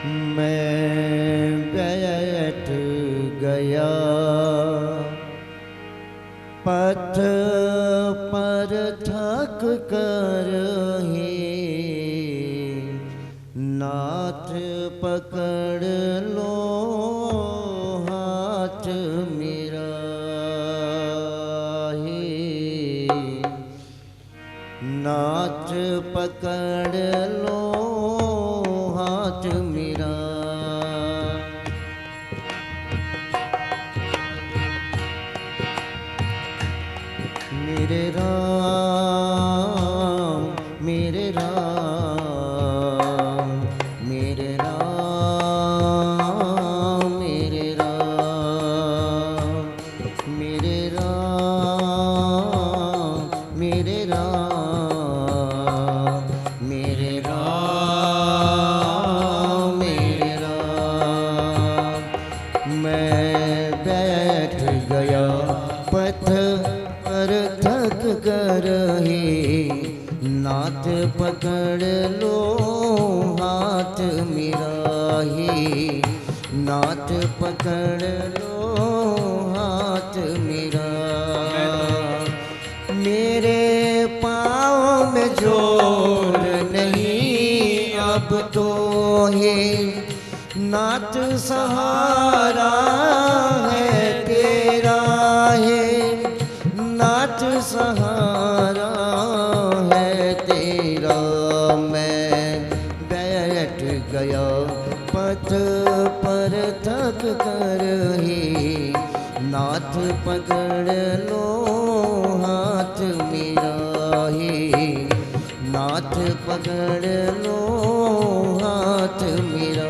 मैं बैठ गया पथ पर थक कर ही, नाथ पकड़ लो हाथ मेरा ही, नाथ पकड़ लो हाथ मेरा। मेरे राम मेरे राम मेरे राम मेरे राम मेरे राम मेरे राम मेरे राम मेरे राम। मैं बैठ गया पथ पर थक कर ही, नाथ पकड़ लो हाथ मेरा ही, नाथ पकड़ लो हाथ मेरा। मेरे पाँव में जोर नहीं अब तो है, नाथ सहारा है तेरा है, नाथ सहारा है तेरा। मैं बैठ गया पथ पर थक कर ही, नाथ पकड़ लो हाथ मेरा ही, नाथ पकड़ लो हाथ मेरा।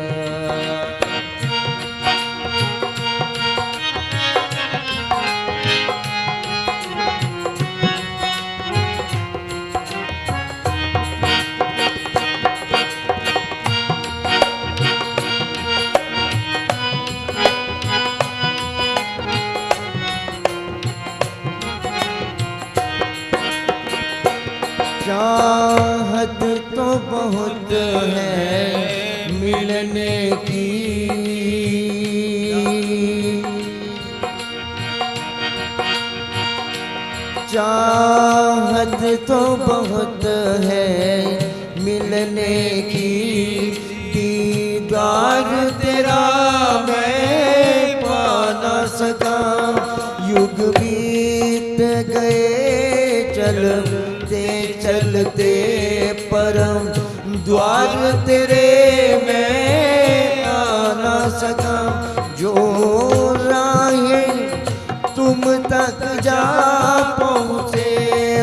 चाहत तो बहुत है मिलने की, चाहत तो बहुत है मिलने की, दीदार तेरा मैं पा ना सका। युग बीत गए चलते चलते परम द्वार तेरे मैं आ ना सका। जो राहें तुम तक जा पहुँचे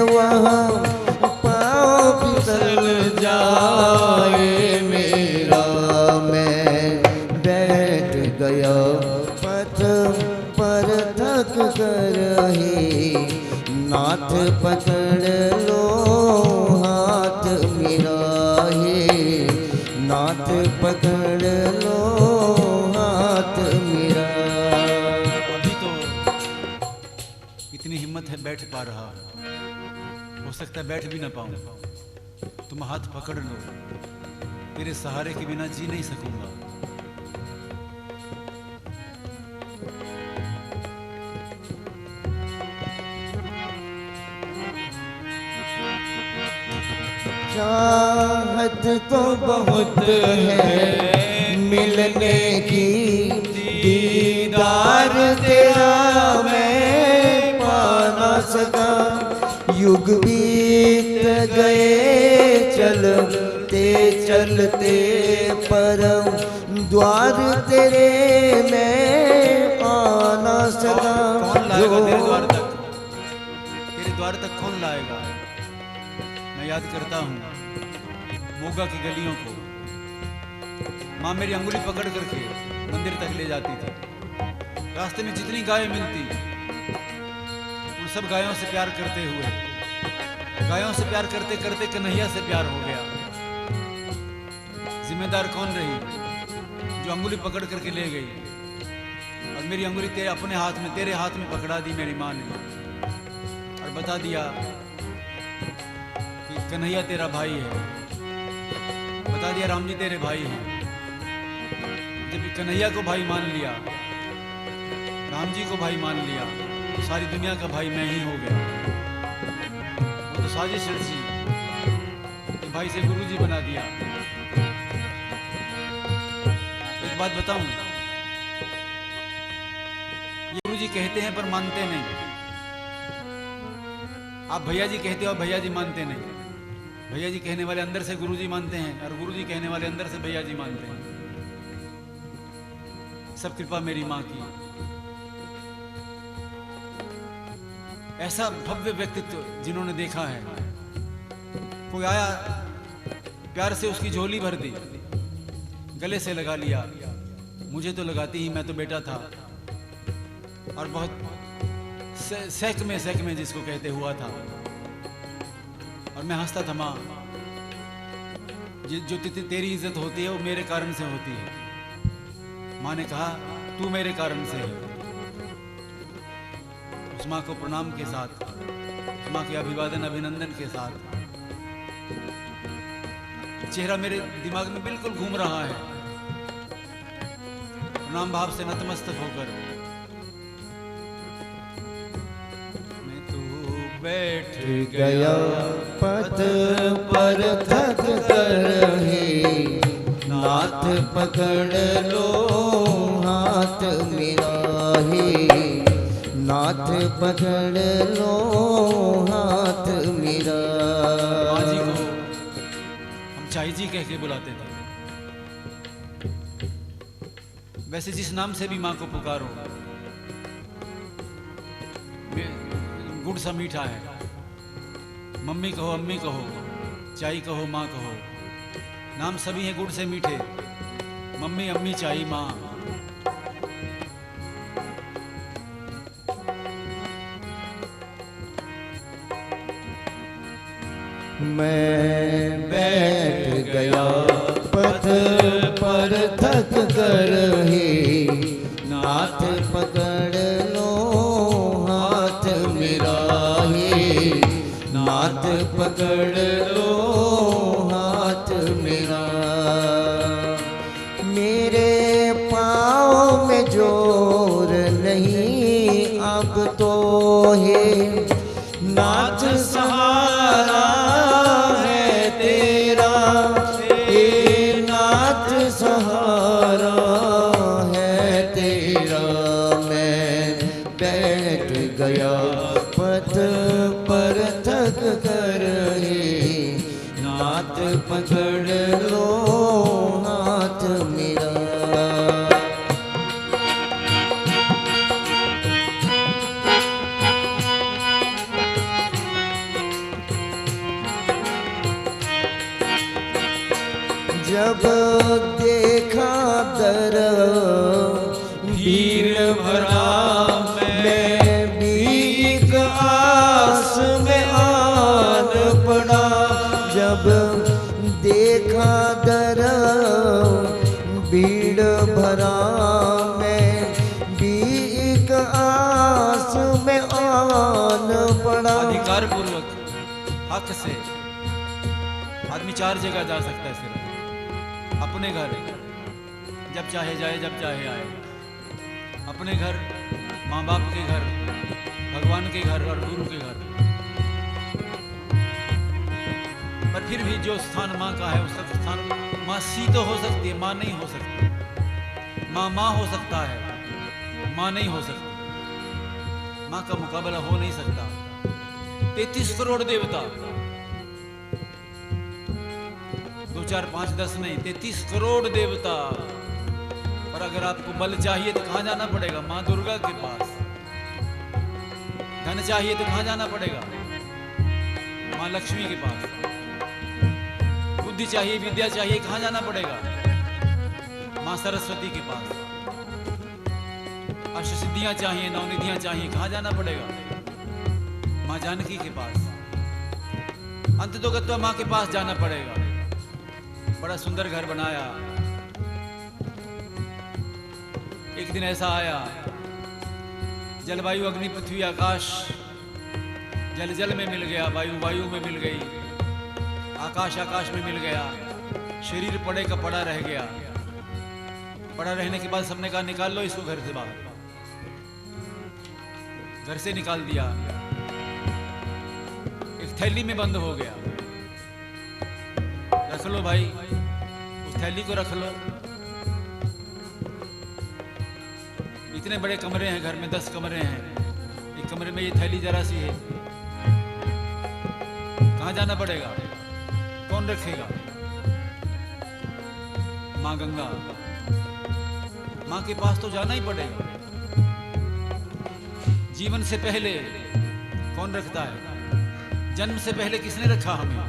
वहाँ पाँव फिसल जाए मेरा। मैं बैठ गया पथ पर थक कर ही, नाथ पकड़ लो हाथ मेरा ही, नाथ पकड़ लो हाथ मेरा। अभी तो इतनी हिम्मत है बैठ पा रहा, हो सकता है बैठ भी ना पाऊं। तुम हाथ पकड़ लो, तेरे सहारे के बिना जी नहीं सकूंगा। चाहत तो बहुत है मिलने की, दीदार तेरा मैं पा ना सका। युग बीत गए चलते चलते परम द्वार तेरे मैं आ ना सका। कौन लाएगा तेरे द्वार तक? तेरे द्वार तक कौन लाएगा? मैं याद करता हूँ मोगा की गलियों को, माँ मेरी अंगुली पकड़ करके मंदिर तक ले जाती थी। रास्ते में जितनी गायें मिलती उन सब गायों से प्यार करते हुए, गायों से प्यार करते करते कन्हैया से प्यार हो गया। जिम्मेदार कौन रही जो अंगुली पकड़ करके ले गई, और मेरी अंगुली तेरे अपने हाथ में, तेरे हाथ में पकड़ा दी मेरी माँ ने, और बता दिया कि कन्हैया तेरा भाई है, बता दिया राम जी तेरे भाई हैं। जब कन्हैया को भाई मान लिया, राम जी को भाई मान लिया, तो सारी दुनिया का भाई मैं ही हो गया। वो तो साजिश रची कि भाई से गुरुजी बना दिया। एक बात बताऊं, ये गुरुजी कहते हैं पर मानते नहीं। आप भैया जी कहते हो, भैया जी मानते नहीं। भैया जी कहने वाले अंदर से गुरुजी मानते हैं, और गुरुजी कहने वाले अंदर से भैया जी मानते हैं। सब कृपा मेरी माँ की। ऐसा भव्य व्यक्तित्व जिन्होंने देखा है, कोई आया प्यार से उसकी झोली भर दी, गले से लगा लिया। मुझे तो लगाती ही, मैं तो बेटा था। और बहुत सेक में जिसको कहते हुआ था, और मैं हंसता था, माँ जो तेरी इज्जत होती है वो मेरे कारण से होती है। माँ ने कहा तू मेरे कारण से है। उस माँ को प्रणाम के साथ, उस माँ के अभिवादन अभिनंदन के साथ, चेहरा मेरे दिमाग में बिल्कुल घूम रहा है। प्रणाम भाव से नतमस्तक होकर बैठ गया पथ पर थक कर ही, नाथ पकड़ लो हाथ मेरा ही, नाथ पकड़ लो हाथ मेरा। माँ जी को हम चाई जी कह के बुलाते थे। वैसे जिस नाम से भी माँ को पुकारो, गुड़ सा मीठा है। मम्मी कहो, अम्मी कहो, चाई कहो, माँ कहो, नाम सभी हैं गुड़ से मीठे। मम्मी, अम्मी, चाई, माँ। मैं बैठ गया पथ पर थक कर ही, नाथ पकड़ लो हाथ मेरा ही, नाथ पकड़ लो हाथ मेरा। मेरे पाँव में जोर नहीं अब तो है, नाथ सहारा है तेरा, हे नाथ सहारा है तेरा। मैं बैठ गया पथ पर थक कर ही, नाथ पकड़ लो हाथ मेरा। जब देखा दर भीड़ भरा, मैं भी आस में आन पड़ा। जब देखा दर भीड़ भरा, मैं भी आस में आन पड़ा। अधिकार पूर्वक हक से आदमी 4 जगह जा सकता है सिर्फ। अपने घर जब चाहे जाए, जब चाहे आए। अपने घर, माँ बाप के घर, भगवान के घर और गुरु के घर। पर फिर भी जो स्थान माँ का है उस स्थान, माँ सी तो हो सकती है, माँ नहीं हो सकती। माँ हो सकता है, माँ नहीं हो सकती। माँ का मुकाबला हो नहीं सकता। 33 करोड़ देवता, 2, 4, 5, 10 नहीं, 33 करोड़ देवता। और अगर आपको बल चाहिए तो कहाँ जाना पड़ेगा? माँ दुर्गा के पास। धन चाहिए तो कहाँ जाना पड़ेगा? माँ लक्ष्मी के पास। बुद्धि चाहिए, विद्या चाहिए, कहाँ जाना पड़ेगा? माँ सरस्वती के पास। अष्टसिद्धियां चाहिए, नवनिधियां चाहिए, कहाँ जाना पड़ेगा? माँ जानकी के पास। अंत तो गत्वा माँ के पास जाना पड़ेगा। बड़ा सुंदर घर बनाया। एक दिन ऐसा आया, जलवायु, अग्नि, पृथ्वी, आकाश, जल जल में मिल गया, वायु वायु में मिल गई, आकाश आकाश में मिल गया, शरीर पड़े का पड़ा रह गया। पड़ा रहने के बाद सबने कहा निकाल लो इसको घर से बाहर। घर से निकाल दिया, एक थैली में बंद हो गया। रख लो भाई, उस थैली को रख लो। इतने बड़े कमरे हैं घर में, 10 कमरे हैं, एक कमरे में ये थैली जरा सी है, कहां जाना पड़ेगा? कौन रखेगा? मां गंगा, मां के पास तो जाना ही पड़ेगा। जीवन से पहले कौन रखता है? जन्म से पहले किसने रखा हमें?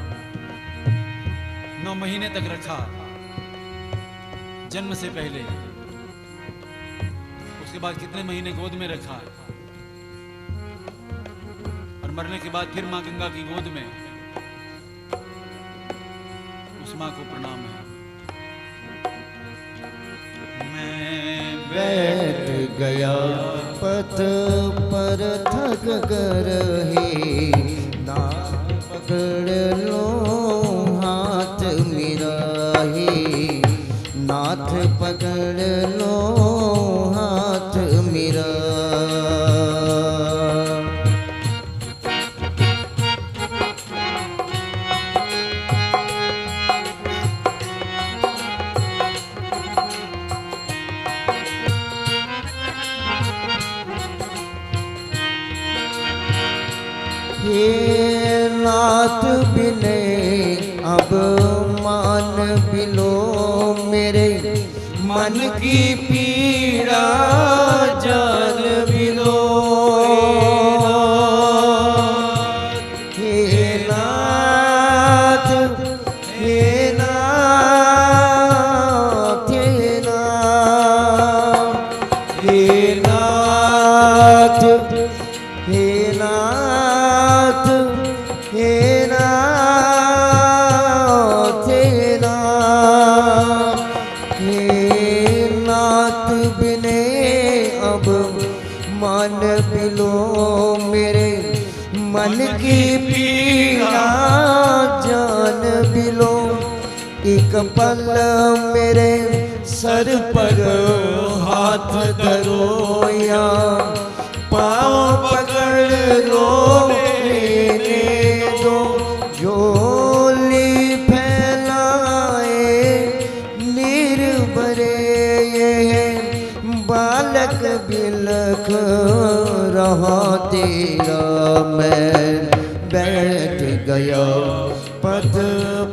9 महीने तक रखा, जन्म से पहले। उसके बाद कितने महीने गोद में रखा, और मरने के बाद फिर मां गंगा की गोद में। उस मां को प्रणाम है। मैं बैठ गया पथ पर थक कर ही, नाथ पकड़ लो हाथ मेरा ही, नाथ पकड़ लो हाथ मेरा। हे नाथ बिने अब मान बिलो मेरे, मन की पीड़ा जान बिलो। हे नाथ, हे नाथ, हे नाथ, हे नाथ, हे नाथ, हे नाथ, हे नाथ, हे नाथ बिने अब मान बिलो मेरे, मन की पीड़ा जान बिलो। एक पल मेरे सर पर हाथ धरो या पाँव पकड़ लो लेने दो, झोली फैलाए निर्भरे ये बालक बिलख रहा तेरा। मैं बैठ गया पथ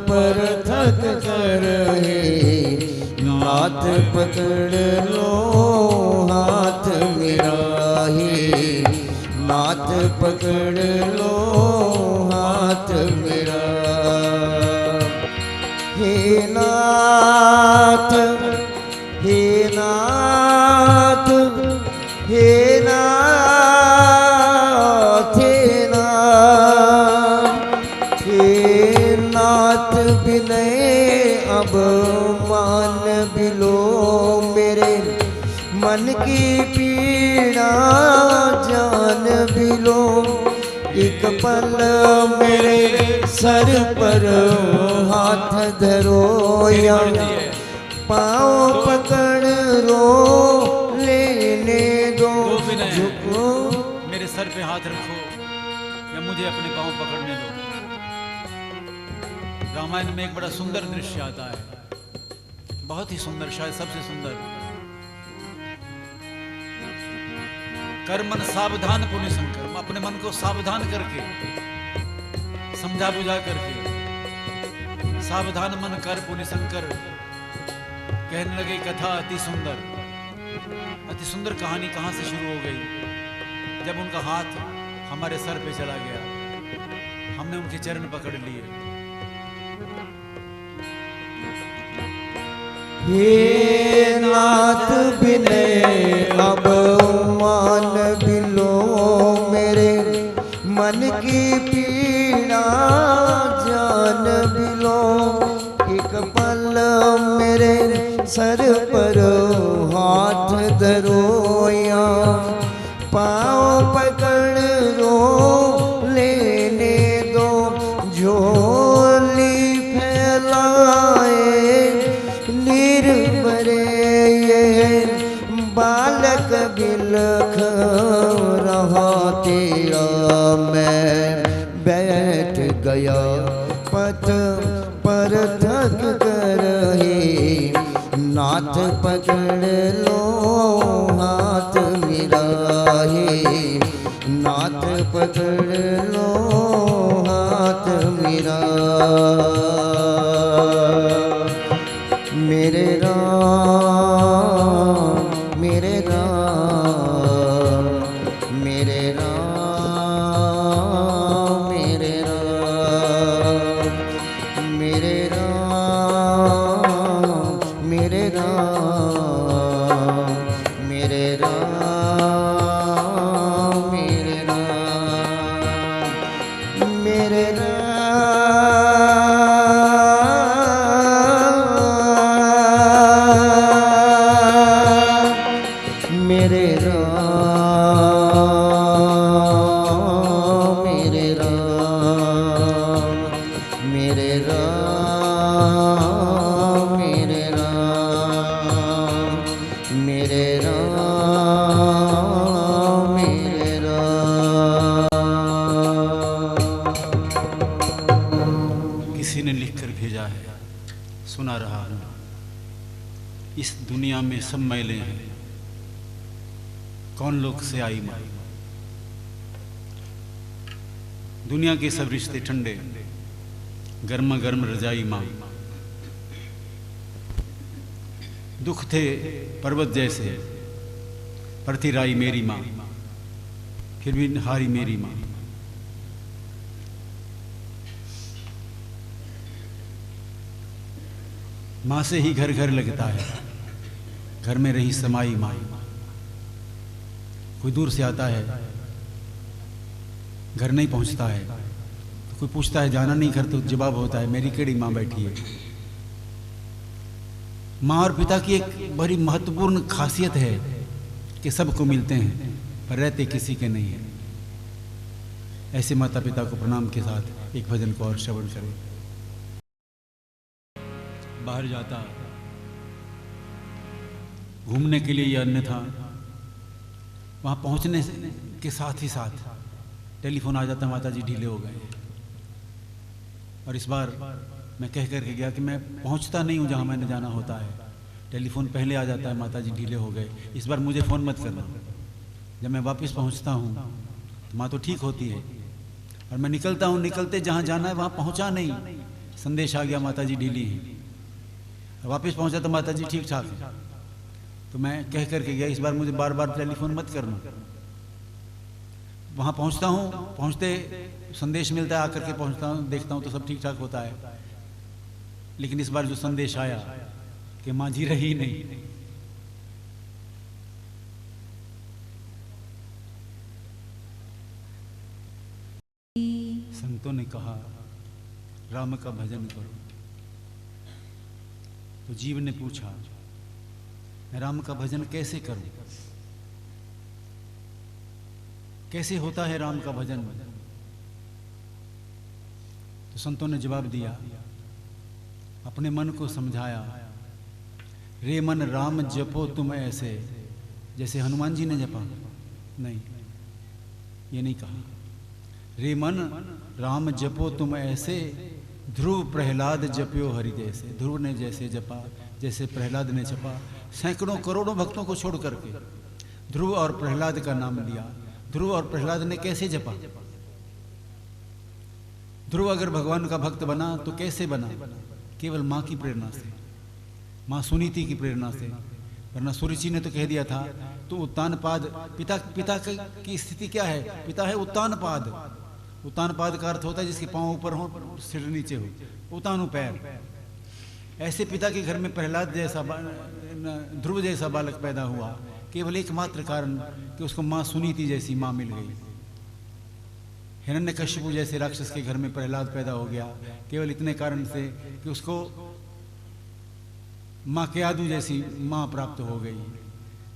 पर थक कर ही, नाथ पकड़ लो हाथ मेरा ही, नाथ पकड़ लो हाथ मेरा। हे नाथ, हे नाथ, हे नाथ, हे नाथ, हे नाथ बिनय अब मान बिलो मेरे, मन की पीड़ा जान बिलो। एक पल मेरे सर पर हाथ धरो या पाँव पकड़ लो लेने दो, झुको मेरे सर पे हाथ रखो या मुझे अपने पाँव पकड़ने दो। रामायण में एक बड़ा सुंदर दृश्य आता है, बहुत ही सुंदर, शायद सबसे सुंदर। कर मन सावधान पुण्य शंकर, अपने मन को सावधान करके, समझा बुझा करके, सावधान मन कर पुण्य शंकर। कहने लगे कथा अति सुंदर, अति सुंदर कहानी कहां से शुरू हो गई? जब उनका हाथ हमारे सर पे चला गया, हमने उनके चरण पकड़ लिए। हे नाथ बिने अब मान बिलो मेरे, मन की पीड़ा जान बिलो। एक पल मेरे सर पर हाथ धरो या पाँव पकड़ लो लेने दो, झोली फैलाए निर्भरे ये मैं बैठ गया पथ पर थक कर ही, नाथ पकड़ लो हाथ मेरा ही, नाथ पकड़ लो हाथ मेरा। मेरे राम मेरे राम मेरे राम मेरे राम मेरे राम मेरे राम मेरे राम मेरे राम मेरे मेरे राम मेरे राम मेरे राम मेरे राम मेरे राम मेरे राम। किसी ने लिख कर भेजा है, सुना रहा हूँ। इस दुनिया में सब मैले हैं, कौन लोग से आई माँ। दुनिया के सब रिश्ते ठंडे, गर्मा गर्म रजाई माँ। दुख थे पर्वत जैसे, पर थी राई मेरी माँ, फिर भी हारी मेरी माँ। माँ से ही घर घर लगता है, घर में रही समाई माँ। कोई दूर से आता है, घर नहीं पहुंचता है, तो कोई पूछता है जाना नहीं घर, तो जवाब होता है मेरी केड़ी माँ बैठी है। माँ और पिता की एक बड़ी महत्वपूर्ण खासियत है कि सबको मिलते हैं पर रहते किसी के नहीं है। ऐसे माता पिता को प्रणाम के साथ एक भजन को और श्रवण करें। बाहर जाता घूमने के लिए, यह अन्यथा वहाँ पहुँचने के साथ ही साथ टेलीफोन आ जाता, माता जी ढीले हो गए। और इस बार मैं कह कर के गया कि मैं पहुँचता नहीं हूँ जहाँ मैंने जाना होता है, टेलीफोन पहले आ जाता है, माता जी ढीले हो गए, इस बार मुझे फ़ोन मत करना। जब मैं वापस पहुँचता हूँ तो माँ तो ठीक होती है, और मैं निकलता हूँ, निकलते जहाँ जाना है वहाँ पहुँचा नहीं, संदेश आ गया माता जी ढीली हैं। वापस पहुँचा तो माता जी ठीक ठाक है। तो मैं कह करके गया इस बार मुझे बार बार टेलीफोन मत करना। वहाँ पहुँचता हूँ, पहुँचते संदेश मिलता है, आकर के पहुँचता हूँ, देखता हूँ तो सब ठीक ठाक होता है। लेकिन इस बार जो संदेश आया कि माँ जी रही नहीं, संतों ने कहा राम का भजन करो, तो जीव ने पूछा मैं राम का भजन कैसे करूं, कैसे होता है राम का भजन। तो संतों ने जवाब दिया, अपने मन को समझाया, रे मन राम जपो तुम ऐसे, जैसे हनुमान जी ने जपा। नहीं, ये नहीं कहा। रे मन राम जपो तुम ऐसे, ध्रुव प्रहलाद जप्यो हरि जैसे। ध्रुव ने जैसे जपा, जैसे प्रहलाद ने जपा, सैकड़ों करोड़ों भक्तों को छोड़ करके ध्रुव और प्रहलाद का नाम लिया। ध्रुव और प्रहलाद ने कैसे जपा? ध्रुव अगर भगवान का भक्त बना तो कैसे बना? केवल माँ की प्रेरणा से, माँ सुनीति की प्रेरणा से। वरना सूर्यजी ने तो कह दिया था, तो उत्तानपाद, पिता की स्थिति क्या है? पिता है उत्तानपाद। उत्तानपाद का अर्थ होता है जिसके पांव ऊपर हो, सिर नीचे हो, उतानु पैर। ऐसे पिता के घर में प्रहलाद जैसा, ध्रुव जैसा बालक पैदा हुआ, केवल एकमात्र कारण कि उसको माँ सुनीति जैसी माँ मिल गई। हिरण्यकश्यपु जैसे राक्षस के घर में प्रहलाद पैदा हो गया, केवल इतने कारण से कि उसको माँ के आदू जैसी माँ प्राप्त हो गई।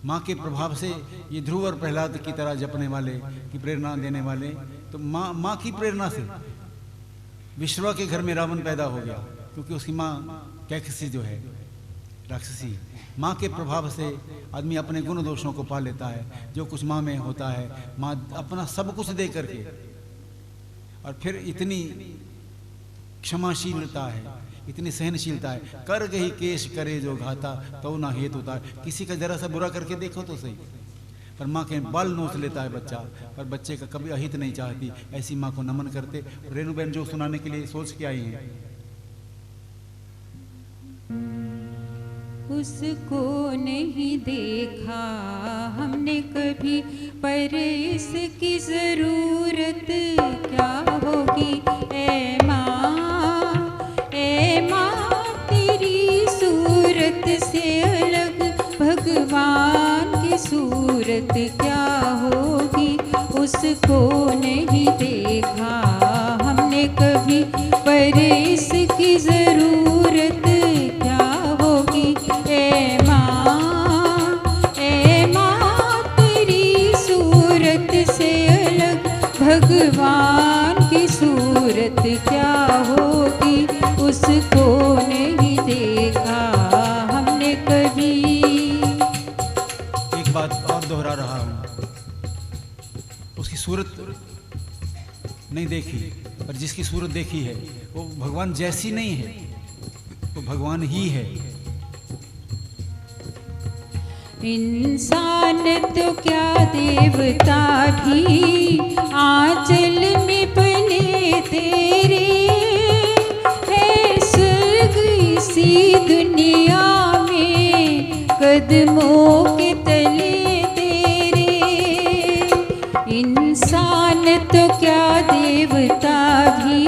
माँ के प्रभाव से ये ध्रुव और प्रहलाद की तरह जपने वाले, की प्रेरणा देने वाले, तो माँ की प्रेरणा से विश्वा के घर में रावण पैदा हो गया, क्योंकि उसकी माँ कैकसी जो है राक्षसी। माँ के प्रभाव से आदमी अपने गुण दोषों को पा लेता है। जो कुछ माँ में होता है, माँ अपना सब कुछ दे करके और फिर इतनी क्षमाशीलता है, इतनी सहनशीलता है। कर गही केश करे जो घाता तो ना हेत उतार। किसी का जरा सा बुरा करके देखो तो सही, पर माँ के बाल नोच लेता है बच्चा, पर बच्चे का कभी अहित नहीं चाहती। ऐसी माँ को नमन करते। रेणु बहन जो सुनाने के लिए सोच के आई हैं। उसको नहीं देखा हमने कभी, पर इसकी जरूरत क्या होगी। ए माँ तेरी सूरत से अलग भगवान की सूरत क्या होगी। उसको नहीं देखा हमने कभी, पर इसकी जरूरत क्या होगी। ए माँ तेरी सूरत से अलग भगवान की सूरत क्या होगी। उसको नहीं देखा हमने कभी। एक बात और दोहरा रहा हूं, उसकी सूरत नहीं देखी, पर जिसकी सूरत देखी है वो भगवान जैसी नहीं है, वो भगवान ही है। इंसान तो क्या देवता भी आंचल में बने तेरे, है स्वर्ग इसी दुनिया में कदमों के तले तेरे। इंसान तो क्या देवता भी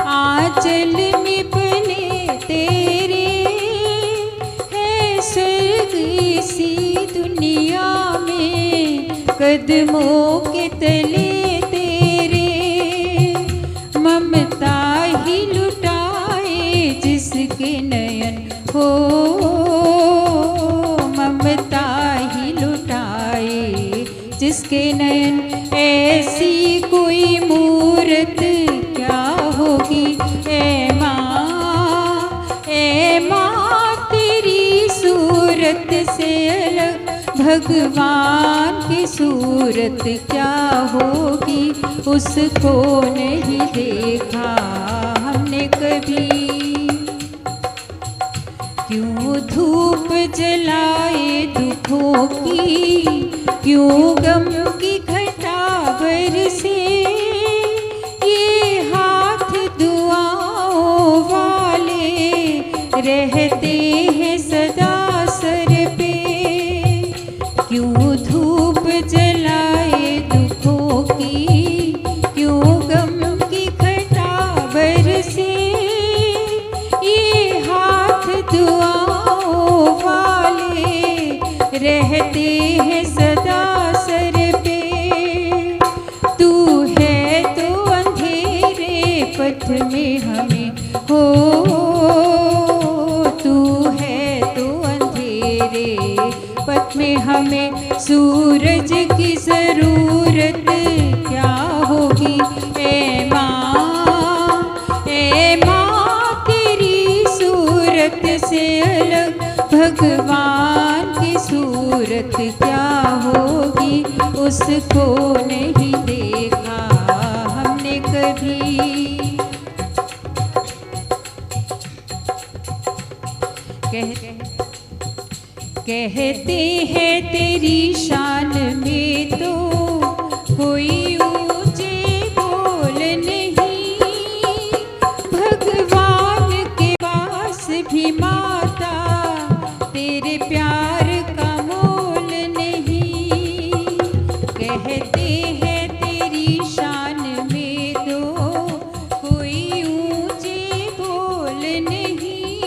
आंचल में बने तेरे, है स्वर्ग इसी दुनिया में कदमों के तले तेरे। ममता ही लुटाए जिसके नयन हो, ममता ही लुटाए जिसके नयन, ऐसी कोई मूरत क्या होगी। ए माँ तेरी सूरत से अलग भगवान की सूरत क्या होगी। उसको नहीं देखा हमने कभी। क्यों धूप जलाए दुखों की, क्यों गम की घटा बरसे, ये हाथ दुआओं वाले रहते हैं सदा सर पे। क्यों धूप जलाए दुखों की, क्यों गम की घटा बरसे, ये हाथ दुआओं वाले रहते हैं सदा सर पे। तू है तो अंधेरे पथ में हमें हो, तू है तो अंधेरे पथ में हमें सूरज की जरूरत क्या होगी। ए माँ तेरी सूरत से अलग भगवान की सूरत क्या होगी। उसको नहीं देखा हमने कभी। कहते हैं तेरी शान में तो कोई ऊंचे बोल नहीं, भगवान के पास भी माता तेरे प्यार का मोल नहीं। कहते हैं तेरी शान में तो कोई ऊंचे बोल नहीं,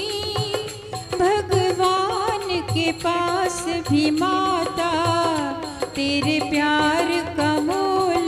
भगवान के पास भी माता तेरे प्यार का मोल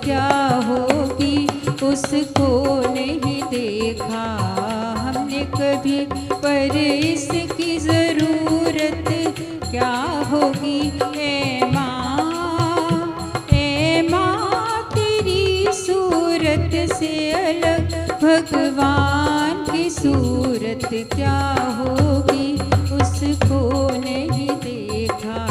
क्या होगी उसको नहीं देखा हमने कभी, पर इसकी ज़रूरत क्या होगी। ए माँ तेरी सूरत से अलग भगवान की सूरत क्या होगी उसको नहीं देखा।